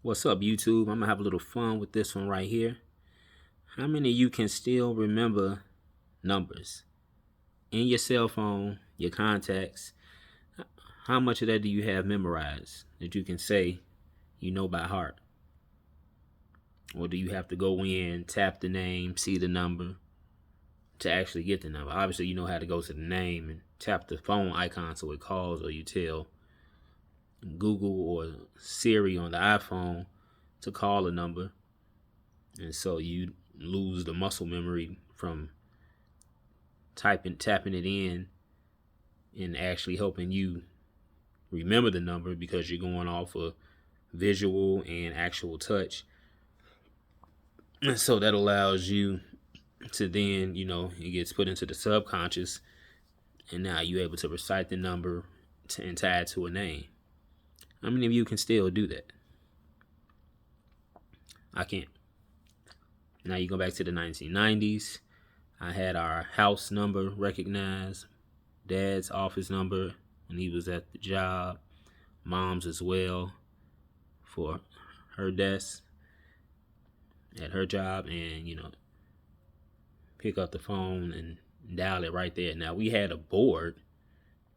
What's up, YouTube? I'm gonna have a little fun with this one right here. How many of you can still remember numbers in your cell phone, your contacts? How much of that do you have memorized that you can say you know by heart? Or do you have to go in, tap the name, see the number to actually get the number? Obviously, you know how to go to the name and tap the phone icon so it calls, or you tell Google or Siri on the iPhone to call a number. And so you lose the muscle memory from tapping it in and actually helping you remember the number, because you're going off of visual and actual touch. And so that allows you to then, it gets put into the subconscious, and now you're able to recite the number and tie it to a name. How many of you can still do that? I can't. Now you go back to the 1990s. I had our house number recognized, dad's office number when he was at the job, mom's as well for her desk at her job, and pick up the phone and dial it right there. Now we had a board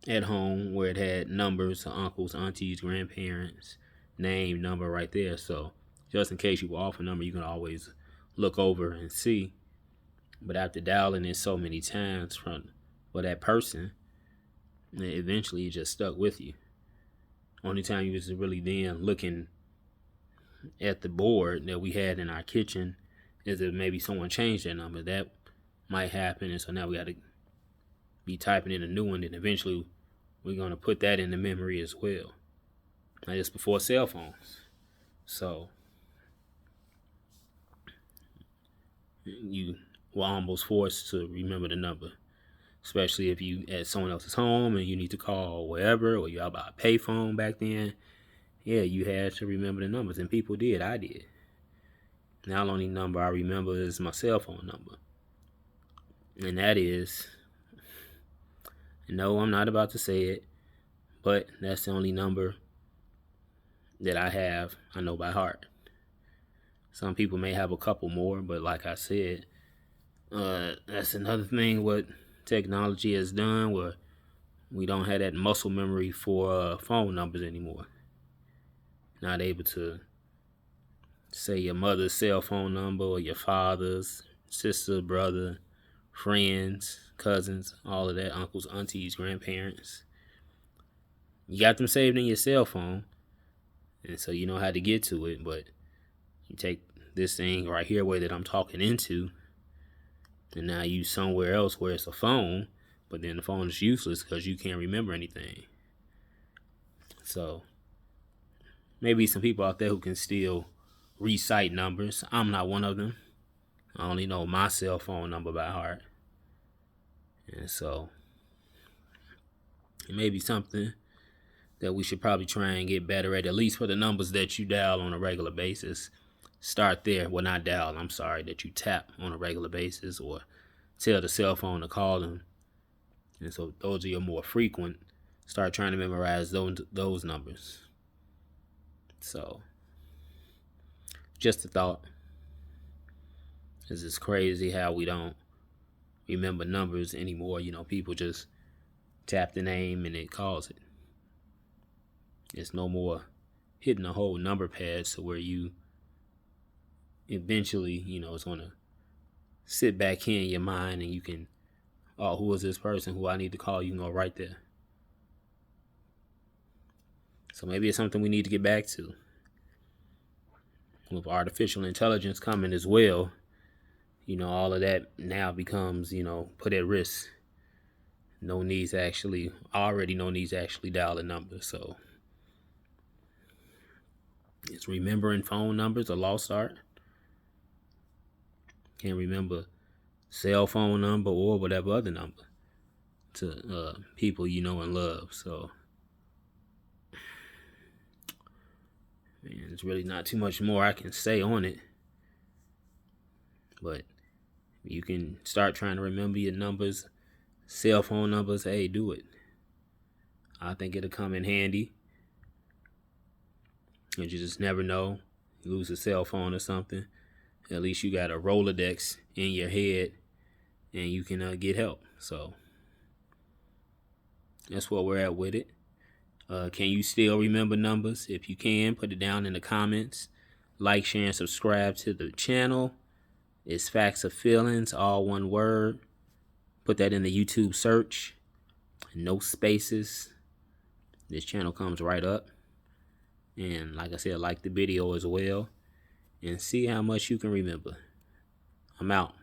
at home where it had numbers, uncles, aunties, grandparents, name, number right there. So just in case you were off a number, you can always look over and see. But after dialing it so many times for that person, eventually it just stuck with you. Only time you was really then looking at the board that we had in our kitchen is if maybe someone changed their number. That might happen, and so now we got to be typing in a new one, and eventually we're going to put that in the memory as well. Now, just before cell phones. So you were almost forced to remember the number, especially if you at someone else's home and you need to call wherever, or you're out by a payphone back then. Yeah, you had to remember the numbers, and people did. I did. Now the only number I remember is my cell phone number. And that is, no, I'm not about to say it, but that's the only number that I know by heart. Some people may have a couple more, but like I said, that's another thing what technology has done, where we don't have that muscle memory for phone numbers anymore. Not able to say your mother's cell phone number, or your father's, sister, brother, friends, cousins, all of that, uncles, aunties, grandparents. You got them saved in your cell phone, and so you know how to get to it. But you take this thing right here where that I'm talking into, and now you somewhere else where it's a phone, but then the phone is useless because you can't remember anything. So maybe some people out there who can still recite numbers. I'm not one of them. I only know my cell phone number by heart. And so it may be something that we should probably try and get better at least for the numbers that you dial on a regular basis. Start there. Well, not dial, I'm sorry, that you tap on a regular basis, or tell the cell phone to call them. And so those are your more frequent. Start trying to memorize those numbers. So just a thought. It's crazy how we don't remember numbers anymore. People just tap the name and it calls it. It's no more hitting a whole number pad, so where you eventually, it's going to sit back here in your mind, and you can, oh, who is this person who I need to call? You can go right there. So maybe it's something we need to get back to. With artificial intelligence coming as well, all of that now becomes, put at risk. No needs to actually dial a number. So it's remembering phone numbers a lost art. Can't remember cell phone number or whatever other number to people you know and love. So man, there's really not too much more I can say on it. But you can start trying to remember your numbers, cell phone numbers. Hey, do it. I think it'll come in handy. And you just never know You lose a cell phone or something, at least you got a Rolodex in your head and you can get help. So that's where we're at with it. Can you still remember numbers? If you can, put it down in the comments. Like, share, and subscribe to the channel. It's Facts or Feelings, all one word. Put that in the YouTube search. No spaces. This channel comes right up. And like I said, like the video as well. And see how much you can remember. I'm out.